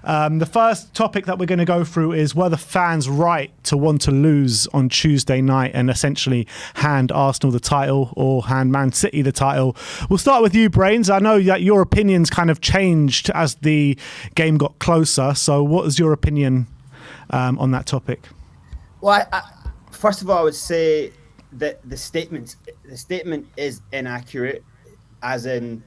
The first topic that we're going to go through is, were the fans right to want to lose on Tuesday night and essentially hand Arsenal the title or hand Man City the title? We'll start with you, Brains. I know that your opinions kind of changed as the game got closer. So what is your opinion on that topic? Well, first of all, I would say that the statement is inaccurate, as in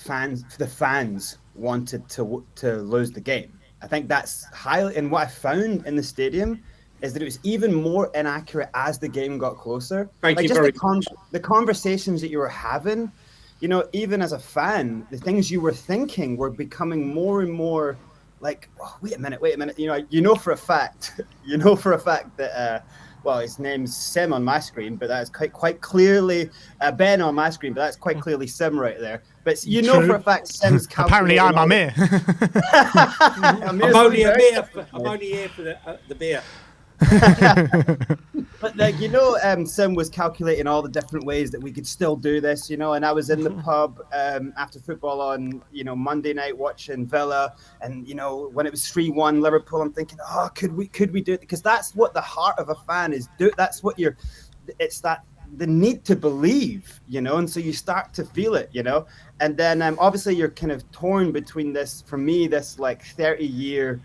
the fans wanted to lose the game. I think that's highly, and what I found in the stadium is that it was even more inaccurate as the game got closer. The conversations that you were having, you know, even as a fan, the things you were thinking were becoming more and more like, oh, wait a minute, you know for a fact that well, his name's Sim on my screen, but that's quite clearly Ben on my screen, but that's quite clearly Sim right there. But you know for a fact Sim's apparently I'm Amir. I'm only here for the beer. But like, you know, Sim was calculating all the different ways that we could still do this, you know, and I was in the pub after football on, you know, Monday night watching Villa, and you know, when it was 3-1 Liverpool, I'm thinking, oh, could we do it? Because that's what the heart of a fan is. That's what it's that the need to believe, you know, and so you start to feel it, you know, and then obviously you're kind of torn between this, for me, this like 30-year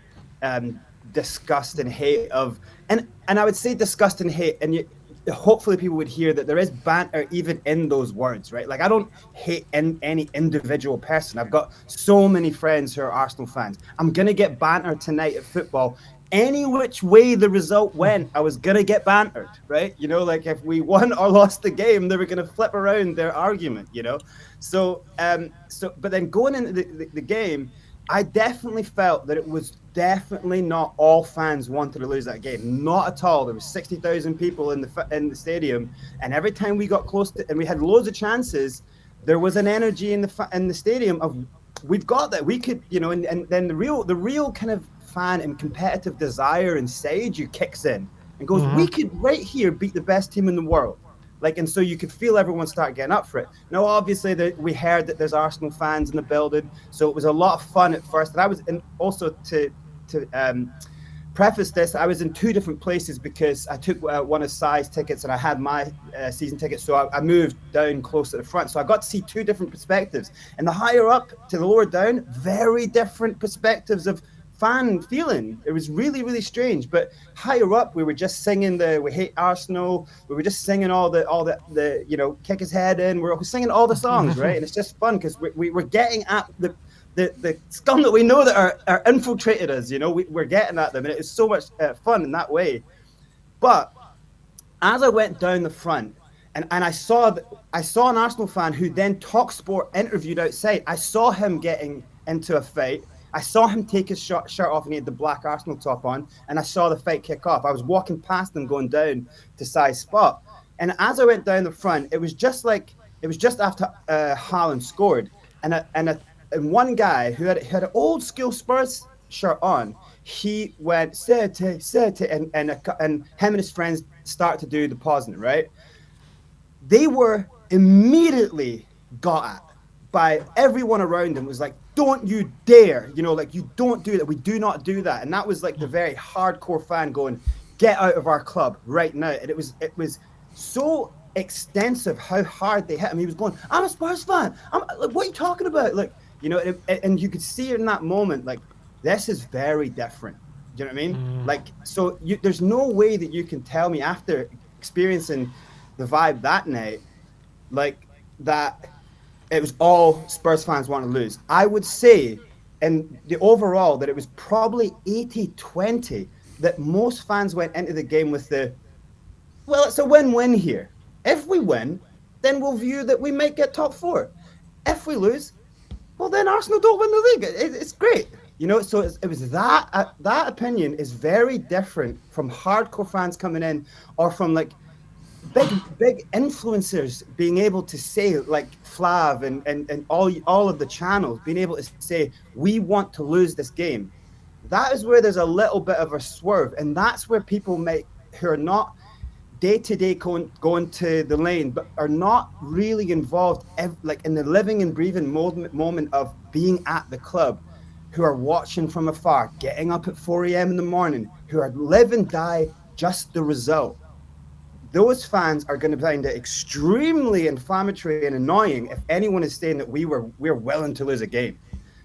disgust and hate of, and I would say disgust and hate, and hopefully people would hear that there is banter even in those words, right? Like, I don't hate any individual person. I've got so many friends who are Arsenal fans. I'm gonna get banter tonight at football. Any which way the result went, I was gonna get bantered, right? You know, like if we won or lost the game, they were gonna flip around their argument, you know. So but then going into the game, I definitely felt that it was definitely not all fans wanted to lose that game. Not at all. There was 60,000 people in the stadium, and every time we got close to, and we had loads of chances, there was an energy in the stadium of, we've got that, we could, you know, and then the real kind of fan and competitive desire inside you kicks in and goes, we could right here beat the best team in the world. Like, and so you could feel everyone start getting up for it. Now, obviously, we heard that there's Arsenal fans in the building, so it was a lot of fun at first. And I was in, also to preface this, I was in two different places because I took one of Sai's tickets and I had my season ticket, so I moved down close to the front. So I got to see two different perspectives. And the higher up to the lower down, very different perspectives of fan feeling. It was really, really strange. But higher up, we were just singing we hate Arsenal. We were just singing all the you know, kick his head in. We're singing all the songs, right? And it's just fun because we were getting at the scum that we know that are infiltrated us, you know, we're getting at them, and it was so much fun in that way. But as I went down the front, and I saw an Arsenal fan who then TalkSport interviewed outside. I saw him getting into a fight. I saw him take his shirt off and he had the black Arsenal top on, and I saw the fight kick off. I was walking past them going down to Sai's spot. And as I went down the front, it was just after Haaland scored. And one guy who had an old school Spurs shirt on, he went, Sete, and him and his friends start to do the pausing, right? They were immediately got at by everyone around him. Was like, don't you dare, you know, like, you don't do that. We do not do that. And that was like the very hardcore fan going, get out of our club right now. And it was so extensive how hard they hit him. He was going, I'm a Spurs fan. Like, what are you talking about? Like, you know, and you could see in that moment, like, this is very different. Do you know what I mean? Like, so there's no way that you can tell me after experiencing the vibe that night, like, that it was all Spurs fans want to lose. I would say, in the overall, that it was probably 80-20, that most fans went into the game with well, it's a win-win here. If we win, then we'll view that we might get top four. If we lose, well, then Arsenal don't win the league. It's great. You know, so it was that opinion is very different from hardcore fans coming in, or from like big influencers being able to say, like Flav and all of the channels being able to say, we want to lose this game. That is where there's a little bit of a swerve, and that's where people who are not day-to-day going to the lane, but are not really involved like in the living and breathing moment of being at the club, who are watching from afar, getting up at 4 a.m. in the morning, who are live and die just the result. Those fans are going to find it extremely inflammatory and annoying if anyone is saying that we're willing to lose a game.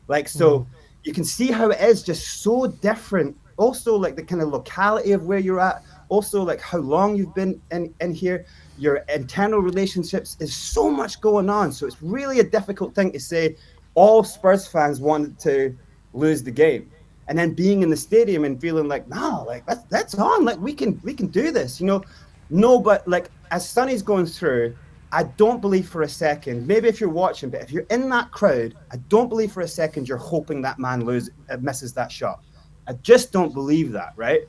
Like, so you can see how it is just so different. Also, like the kind of locality of where you're at, also like how long you've been in here, your internal relationships, is so much going on. So it's really a difficult thing to say all Spurs fans wanted to lose the game. And then being in the stadium and feeling like, no, like that's on, like we can do this, you know. No, but like as Sonny's going through, I don't believe for a second, maybe if you're watching, but if you're in that crowd, I don't believe for a second you're hoping that man misses that shot. I just don't believe that, right?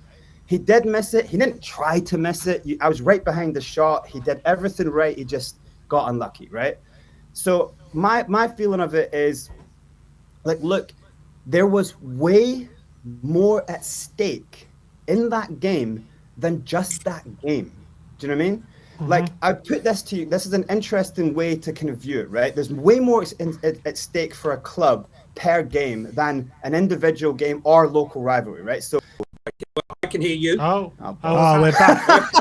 He did miss it. He didn't try to miss it. I was right behind the shot. He did everything right. He just got unlucky, right? So my feeling of it is like, look, there was way more at stake in that game than just that game. Do you know what I mean? Like, I put this to you, this is an interesting way to kind of view it, right? There's way more at stake for a club per game than an individual game or local rivalry, right? So I can hear you. Oh, we're back.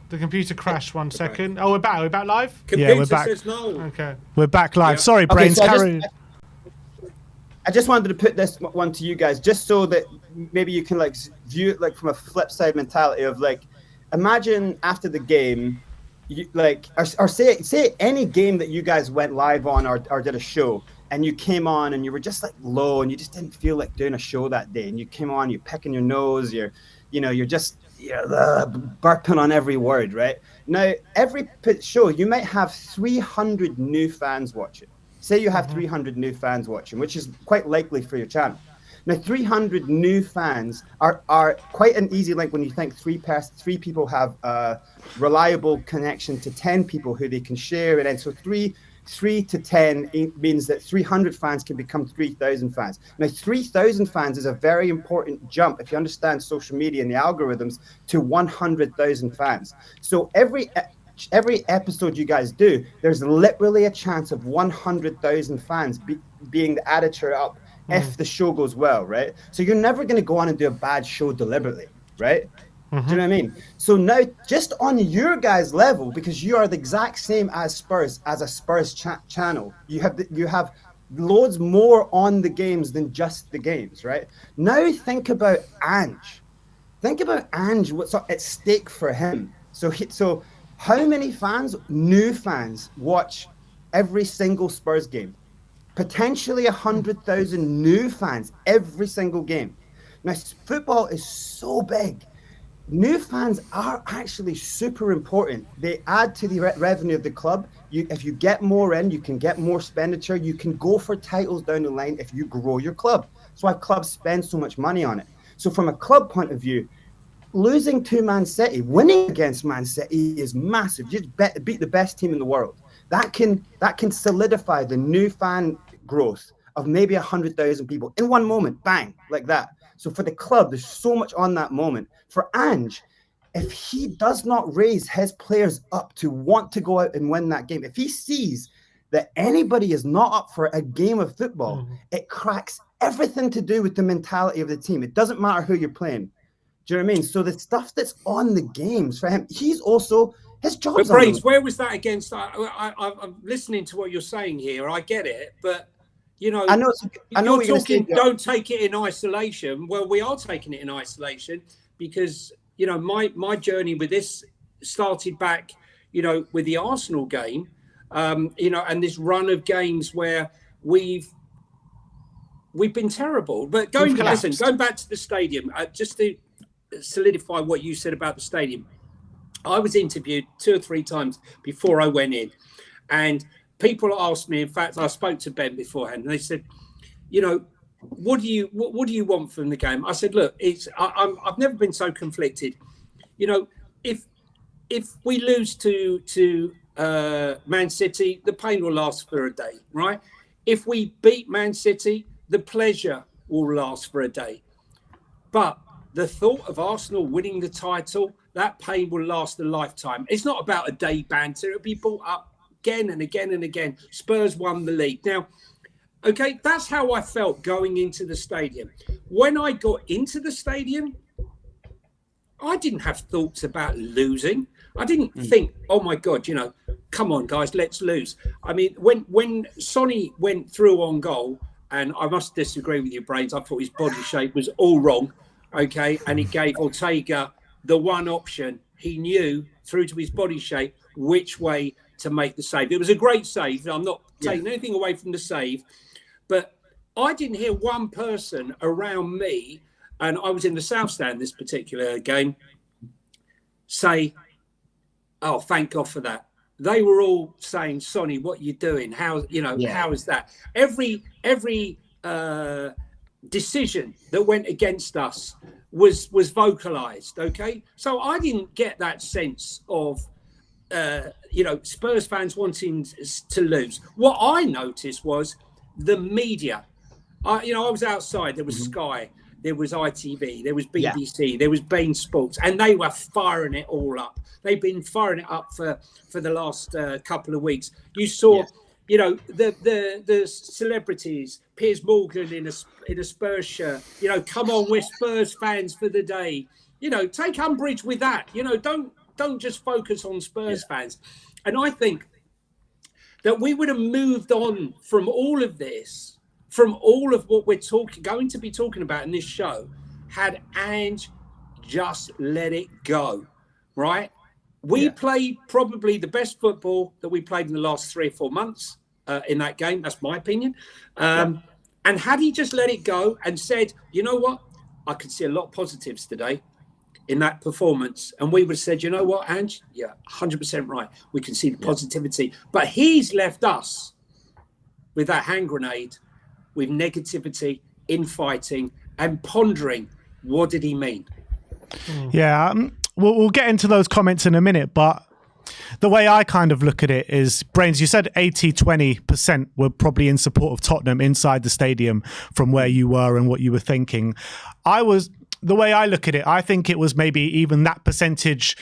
The computer crashed 1 second. Oh, we're back. We're back live? Computer we're back. Says no. Okay. We're back live. Yeah. Sorry, Brains, carry. I just wanted to put this one to you guys, just so that maybe you can like view it like from a flip side mentality of like, imagine after the game, you, like, or say any game that you guys went live on or did a show, and you came on and you were just like low and you just didn't feel like doing a show that day, and you came on, you're picking your nose, you're just burping on every word, right? Now, every show you might have 300 new fans watching. Say you have 300 new fans watching, which is quite likely for your channel. Now, 300 new fans are quite an easy link when you think three people have a reliable connection to 10 people who they can share. And then so three to 10 means that 300 fans can become 3,000 fans. Now, 3,000 fans is a very important jump, if you understand social media and the algorithms, to 100,000 fans. So every episode you guys do, there's literally a chance of 100,000 fans being the additor up if the show goes well, right? So you're never going to go on and do a bad show deliberately, right? Do you know what I mean? So now, just on your guys' level, because you are the exact same as Spurs, as a Spurs channel, you have loads more on the games than just the games, right? Now think about Ange. Think about Ange, what's at stake for him. So how many fans, new fans, watch every single Spurs game? Potentially 100,000 new fans every single game. Now, football is so big. New fans are actually super important. They add to the revenue of the club. If you get more in, you can get more expenditure. You can go for titles down the line if you grow your club. That's why clubs spend so much money on it. So from a club point of view, losing to Man City, winning against Man City is massive. You just beat the best team in the world. That can solidify the new fan growth of maybe 100,000 people in one moment, bang, like that. So for the club, there's so much on that moment. For Ange, if he does not raise his players up to want to go out and win that game, if he sees that anybody is not up for a game of football, it cracks everything to do with the mentality of the team. It doesn't matter who you're playing. Do you know what I mean? So the stuff that's on the games for him, he's also, his job's on. Brains, where was that against? I'm listening to what you're saying here. I get it, but you know, I know you're talking. Don't take it in isolation. Well, we are taking it in isolation because you know my journey with this started back, you know, with the Arsenal game, you know, and this run of games where we've been terrible. But going back to the stadium, just to solidify what you said about the stadium. I was interviewed 2 or 3 times before I went in, and people asked me. In fact, I spoke to Ben beforehand, and they said, "You know, what do you want from the game?" I said, "Look, I've never been so conflicted. You know, if we lose to Man City, the pain will last for a day, right? If we beat Man City, the pleasure will last for a day. But the thought of Arsenal winning the title, that pain will last a lifetime. It's not about a day banter. It'll be brought up again and again and again. Spurs won the league. Now, Okay, that's how I felt going into the stadium. When I got into the stadium, I didn't have thoughts about losing. I didn't think, oh my God, come on, guys, let's lose. I mean, when Sonny went through on goal, and I must disagree with you, Brains, I thought his body shape was all wrong, okay? And it gave Ortega the one option. He knew through to his body shape which way to make the save. It was a great save. I'm not taking anything away from the save, but I didn't hear one person around me, and I was in the South Stand this particular game, say, oh, thank God for that. They were all saying, Sonny, what are you doing? How is that? Every decision that went against us was vocalized, okay? So I didn't get that sense of, Spurs fans wanting to lose. What I noticed was the media. I was outside. There was Sky, there was ITV, there was BBC, there was Bein Sports, and they were firing it all up. They've been firing it up for the last couple of weeks. You saw, the celebrities, Piers Morgan in a Spurs shirt. Come on, we're Spurs fans for the day. Take umbrage with that. Don't just focus on Spurs fans. And I think that we would have moved on from all of this, from all of what we're going to be talking about in this show, had Ange just let it go, right? We played probably the best football that we played in the last 3 or 4 months in that game. That's my opinion. And had he just let it go and said, you know what? I could see a lot of positives today in that performance. And we would have said, you know what, Ange? Yeah, 100% right. We can see the positivity. But he's left us with that hand grenade, with negativity, infighting, and pondering, what did he mean? Yeah, we'll get into those comments in a minute, but the way I kind of look at it is, Brains, you said 80-20% were probably in support of Tottenham inside the stadium from where you were and what you were thinking. The way I look at it, I think it was maybe even that percentage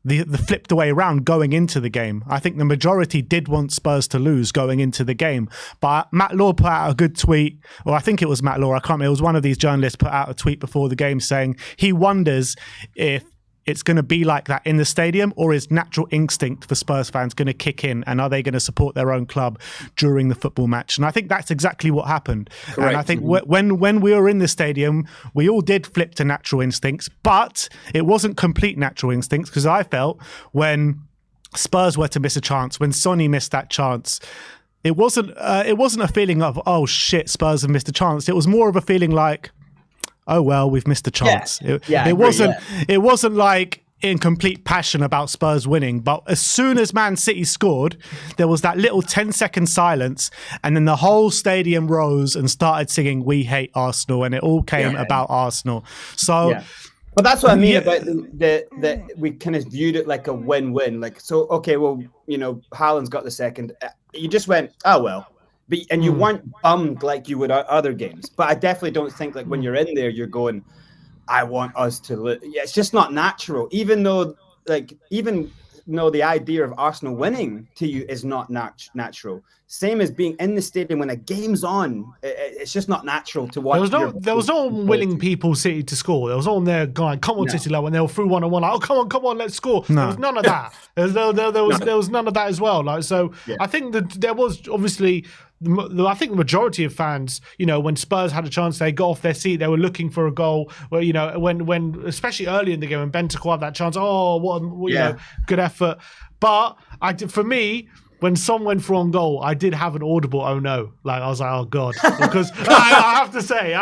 the flipped way around going into the game. I think the majority did want Spurs to lose going into the game. But Matt Law put out a good tweet, or I think it was Matt Law, I can't remember, it was one of these journalists put out a tweet before the game saying he wonders if it's going to be like that in the stadium, or is natural instinct for Spurs fans going to kick in, and are they going to support their own club during the football match? And I think that's exactly what happened. Correct. And I think when we were in the stadium, we all did flip to natural instincts, but it wasn't complete natural instincts, because I felt when Spurs were to miss a chance, when Sonny missed that chance, it wasn't a feeling of, oh shit, Spurs have missed a chance. It was more of a feeling like, oh well, we've missed a chance. It wasn't like in complete passion about Spurs winning, but as soon as Man City scored, there was that little 10-second silence, and then the whole stadium rose and started singing "We Hate Arsenal," and it all came about Arsenal. So but that's what I mean about the we kind of viewed it like a win-win. Like, so okay, well, Haaland's got the second. You just went, oh well. And you weren't bummed like you would other games. But I definitely don't think like when you're in there, you're going, I want us to lose. Yeah, it's just not natural. Even though the idea of Arsenal winning to you is not natural. Same as being in the stadium when a game's on. It's just not natural to watch. There was no one willing people City to score. There was no one there going, come on, City, like when they were through 1-1, like, oh, come on, let's score. No. There was none of that. There was none of that as well. Like, so I think that there was obviously, I think the majority of fans, when Spurs had a chance, they got off their seat. They were looking for a goal. Where, when especially early in the game, when Bentancur had that chance, good effort. But for me, when Son went for on goal, I did have an audible "oh no!" Like I was like, "Oh god," because I have to say,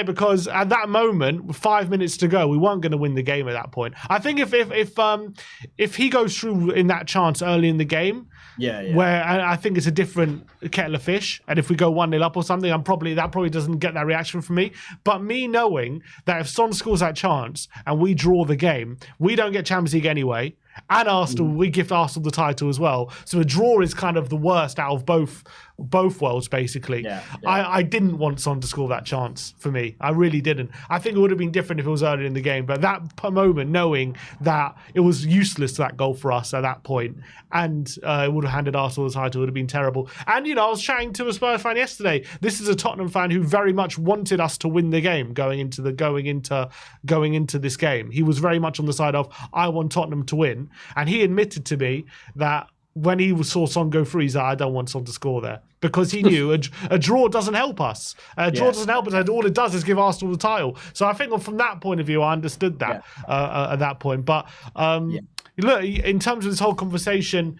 because at that moment, with 5 minutes to go, we weren't going to win the game at that point. I think if he goes through in that chance early in the game, where I think it's a different kettle of fish, and if we go 1-0 up or something, that probably doesn't get that reaction from me. But me knowing that if Son scores that chance and we draw the game, we don't get Champions League anyway. And Arsenal, we gift Arsenal the title as well. So a draw is kind of the worst out of both both worlds, basically. I didn't want Son to score that chance for me. I really didn't. I think it would have been different if it was earlier in the game, but that moment, knowing that it was useless, that goal for us at that point, and it would have handed Arsenal the title, would have been terrible. And, I was chatting to a Spurs fan yesterday. This is a Tottenham fan who very much wanted us to win the game going into this game. He was very much on the side of, I want Tottenham to win. And he admitted to me that when he saw Son go through, he's like, I don't want Son to score there. Because he knew a draw doesn't help us. A draw doesn't help us. And all it does is give Arsenal the title. So I think from that point of view, I understood that at that point. But look, in terms of this whole conversation,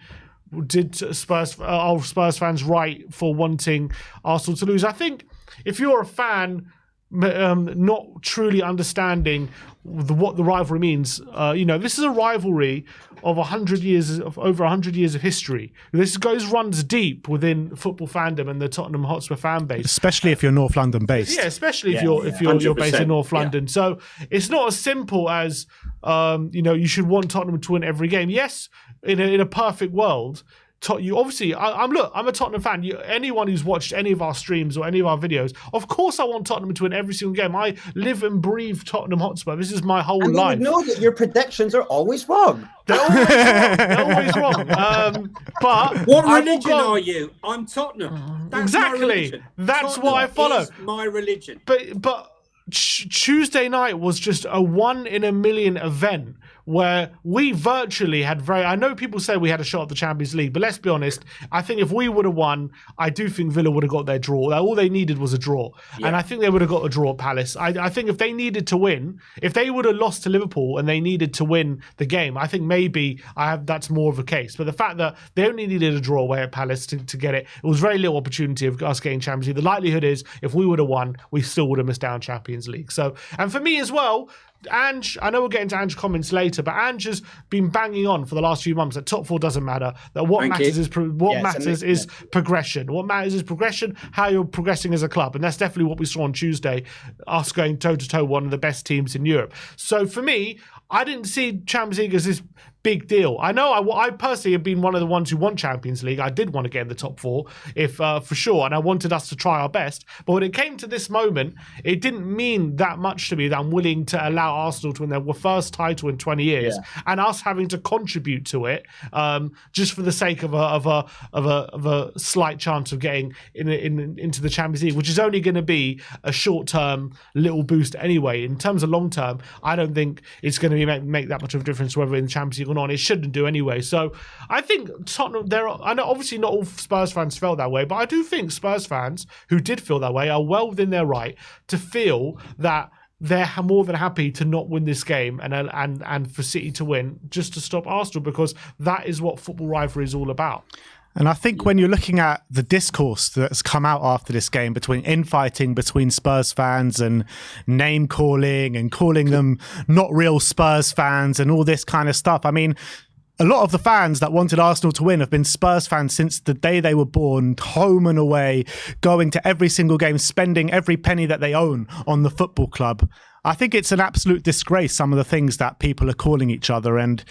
did Spurs fans right for wanting Arsenal to lose? I think if you're a fan not truly understanding what the rivalry means, this is a rivalry of over 100 years of history. This runs deep within football fandom and the Tottenham Hotspur fan base, especially if you're North London based. Yeah, especially if you're based in North London. So it's not as simple as you should want Tottenham to win every game. Yes, in a perfect world, I'm a Tottenham fan. Anyone who's watched any of our streams or any of our videos, of course I want Tottenham to win every single game. I live and breathe Tottenham Hotspur. This is my whole life. And you know that your predictions are always wrong. They're always wrong. But what religion are you? I'm Tottenham. That's exactly. That's Tottenham what I follow. Is my religion. But Tuesday night was just a 1 in a million event where we virtually had I know people say we had a shot at the Champions League, but let's be honest, I think if we would have won, I do think Villa would have got their draw. All they needed was a draw. Yeah. And I think they would have got a draw at Palace. I think if they needed to win, if they would have lost to Liverpool and they needed to win the game, I think maybe that's more of a case. But the fact that they only needed a draw away at Palace to get it was very little opportunity of us getting Champions League. The likelihood is if we would have won, we still would have missed out on Champions League. So, and for me as well, Ange, I know we'll get into Ange's comments later, but Ange has been banging on for the last few months that top four doesn't matter. That what matters is progression. What matters is progression, how you're progressing as a club, and that's definitely what we saw on Tuesday. Us going toe to toe, one of the best teams in Europe. So for me, I didn't see Champions League as this big deal. I know I personally have been one of the ones who want Champions League. I did want to get in the top four, for sure, and I wanted us to try our best. But when it came to this moment, it didn't mean that much to me that I'm willing to allow Arsenal to win their first title in 20 years, and us having to contribute to it just for the sake of a slight chance of getting into the Champions League, which is only going to be a short-term little boost anyway. In terms of long-term, I don't think it's going to make that much of a difference whether in the Champions League or not. It shouldn't do anyway. So I think Tottenham, I know obviously not all Spurs fans felt that way, but I do think Spurs fans who did feel that way are well within their right to feel that they're more than happy to not win this game and for City to win just to stop Arsenal, because that is what football rivalry is all about. And I think when you're looking at the discourse that's come out after this game between infighting between Spurs fans and name calling and calling them not real Spurs fans and all this kind of stuff, I mean, a lot of the fans that wanted Arsenal to win have been Spurs fans since the day they were born, home and away, going to every single game, spending every penny that they own on the football club. I think it's an absolute disgrace, some of the things that people are calling each other, and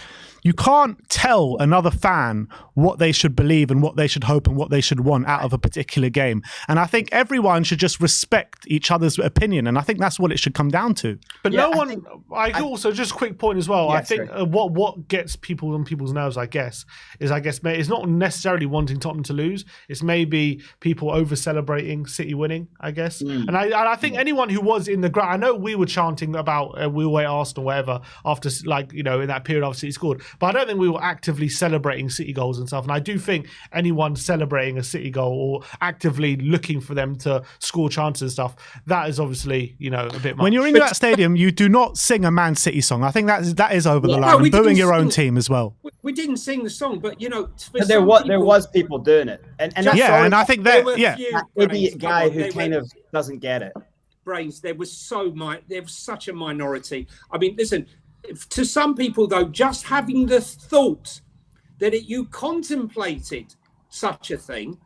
you can't tell another fan what they should believe and what they should hope and what they should want out of a particular game. And I think everyone should just respect each other's opinion, and I think that's what it should come down to. But also, just a quick point as well, I think what gets people on people's nerves, is it's not necessarily wanting Tottenham to lose, it's maybe people over-celebrating City winning, I guess. And I think anyone who was in the ground, I know we were chanting about we'll wait Arsenal, whatever, after in that period after City scored, but I don't think we were actively celebrating City goals and stuff. And I do think anyone celebrating a City goal or actively looking for them to score chances and stuff, that is obviously, a bit much. When you're in that stadium, you do not sing a Man City song. I think that is over the line. And booing your own team as well. We didn't sing the song, but there was people doing it. And I think that idiot guy who kind of doesn't get it. Brains, there was such a minority. I mean, listen, to some people though, just having the thought that you contemplated such a thing,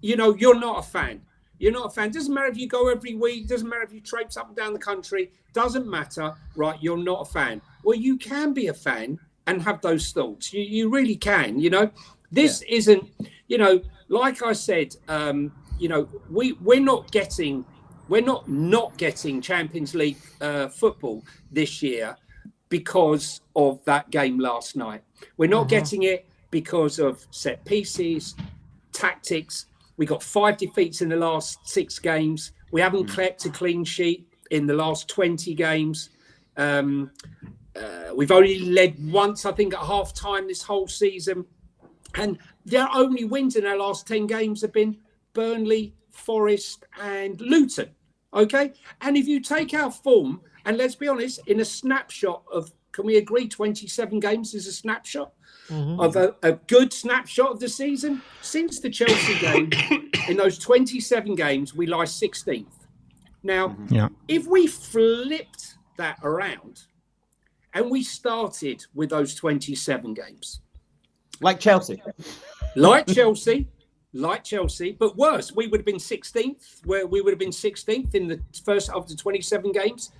you're not a fan. You're not a fan. Doesn't matter if you go every week, doesn't matter if you traipse up and down the country, doesn't matter, right? You're not a fan. Well, you can be a fan and have those thoughts. You really can, This isn't, like I said, you know, we're not getting Champions League football this year because of that game last night. We're not getting it because of set pieces, tactics. We got 5 defeats in the last 6 games. We haven't kept a clean sheet in the last 20 games. We've only led once, I think, at half time this whole season. And their only wins in our last 10 games have been Burnley, Forest and Luton. Okay? And if you take our form, and let's be honest, in a snapshot of, can we agree 27 games is a snapshot of a good snapshot of the season? Since the Chelsea game, in those 27 games, we lie 16th. Now, if we flipped that around and we started with those 27 games. Like Chelsea, but worse, we would have been 16th, where we would have been 16th in the first of the 27 games.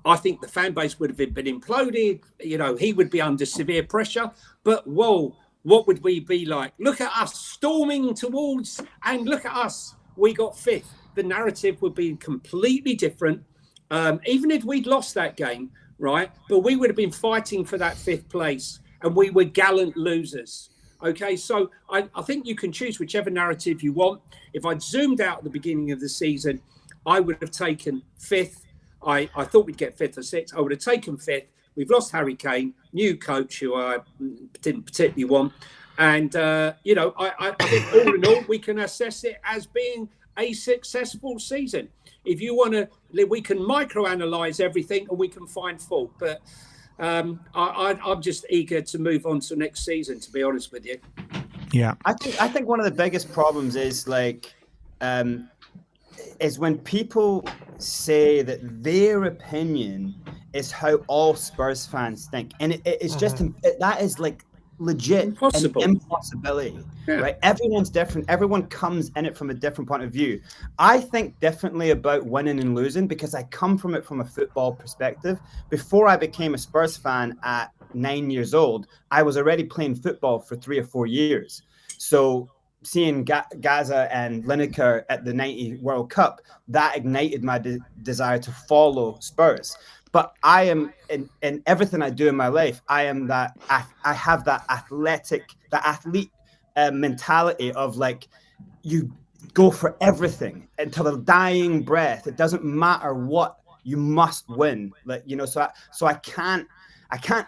I think the fan base would have been imploded. You know, he would be under severe pressure. But whoa, what would we be like? Look at us storming towards, and look at us, we got 5th. The narrative would be completely different. Even if we'd lost that game, right? But we would have been fighting for that 5th place, and we were gallant losers. Okay, so I think you can choose whichever narrative you want. If I'd zoomed out at the beginning of the season, I would have taken 5th. I thought we'd get 5th or 6th. I would have taken 5th. We've lost Harry Kane, new coach who I didn't particularly want. And, you know, I think all in all, we can assess it as being a successful season. If you want to, we can microanalyze everything and we can find fault. But I'm just eager to move on to next season, to be honest with you. Yeah. I think one of the biggest problems is like, is when people say that their opinion is how all Spurs fans think. And it's just, that is like legit impossible. An impossibility, right? Everyone's different. Everyone comes in it from a different point of view. I think differently about winning and losing because I come from it from a football perspective. Before I became a Spurs fan at 9 years old, I was already playing football for 3 or 4 years. So seeing Gaza and Lineker at the 90 World Cup, that ignited my desire to follow Spurs. But I am in everything I do in my life. I am that I have that athlete mentality of like you go for everything until the dying breath. It doesn't matter what, you must win. Like, you know, so I can't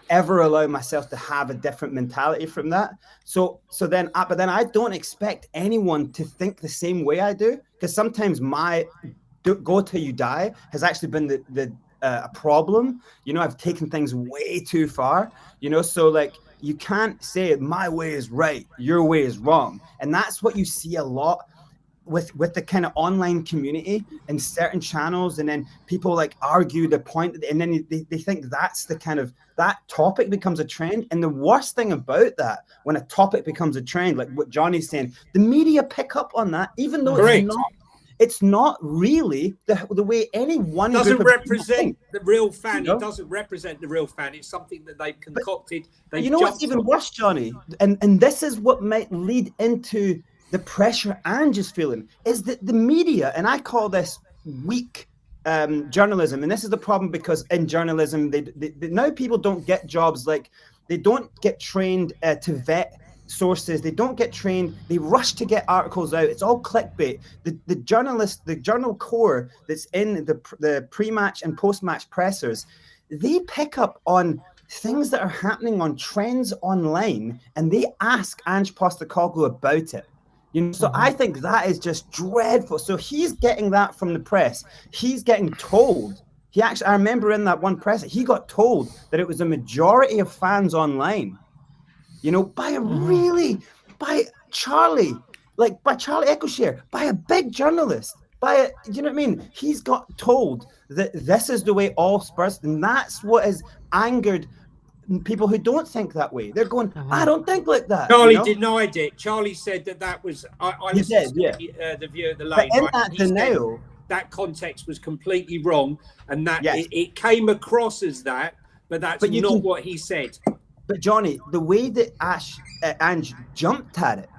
ever allow myself to have a different mentality from that. But then I don't expect anyone to think the same way I do, because sometimes my go till you die has actually been a problem. You know, I've taken things way too far, you know, so like you can't say my way is right, your way is wrong. And that's what you see a lot with the kind of online community and certain channels, and then people like argue the point, and then they think that's the kind of, that topic becomes a trend. And the worst thing about that, when a topic becomes a trend, like what Johnny's saying, the media pick up on that, even though it's not really the way anyone doesn't represent the real fan. It doesn't represent the real fan. It's something that they've concocted. You know what's even worse, Johnny, and this is what might lead into the pressure Ange is feeling, is that the media, and I call this weak journalism, and this is the problem, because in journalism, they now people don't get jobs, like they don't get trained to vet sources, they don't get trained, they rush to get articles out. It's all clickbait. The journal core that's in the pre-match and post-match pressers, they pick up on things that are happening on trends online, and they ask Ange Postecoglou about it. You know, so I think that is just dreadful. So he's getting that from the press. He's getting told. I remember in that one press, he got told that it was a majority of fans online, you know, by Charlie Eccleshare, by a big journalist, you know what I mean? He's got told that this is the way all Spurs, and that's what has angered people who don't think that way. They're going, I don't think like that. Charlie denied it. Charlie said that was, I listened to the View of the Lane. But in that denial, that context was completely wrong, and that it came across as that, but that's not what he said. But Johnny, the way that Ange jumped at it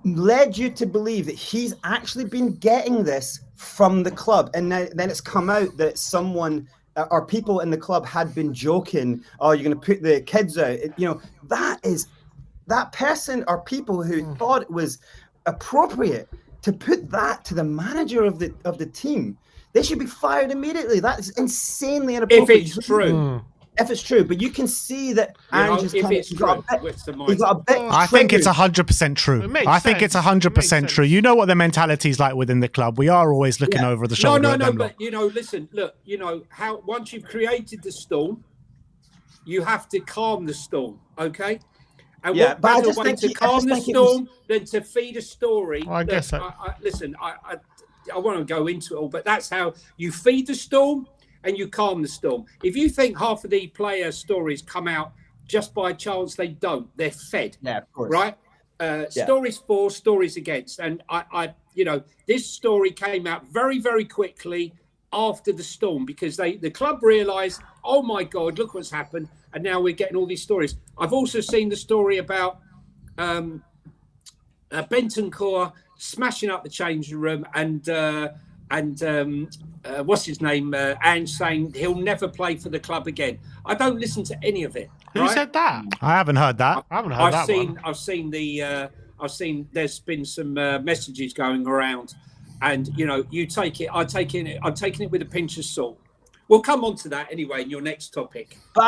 led you to believe that he's actually been getting this from the club, and then it's come out that someone or people in the club had been joking, oh, you're going to put the kids out, that person or people who thought it was appropriate to put that to the manager of the team, they should be fired immediately. That is insanely inappropriate. If it's true. If it's true, but you can see that Ange if it's true, he got a bit I think it's 100% true. I think it's 100% true. You know what the mentality is like within the club. We are always looking over the shoulder. No, but listen, look, how once you've created the storm, you have to calm the storm, okay? And what better way to calm the storm than to feed a story? I guess so. Listen, I want to go into it all, but that's how you feed the storm and you calm the storm. If you think half of the player stories come out just by chance, they don't. They're fed. Yeah, of course. Right? Stories for, stories against. And this story came out very, very quickly after the storm because the club realised, oh my God, look what's happened. And now we're getting all these stories. I've also seen the story about Bentancur smashing up the changing room and what's his name? Ange saying he'll never play for the club again. I don't listen to any of it. Who said that? I haven't heard that. I've seen there's been some messages going around, and you take it. I'm taking it with a pinch of salt. We'll come on to that anyway in your next topic. But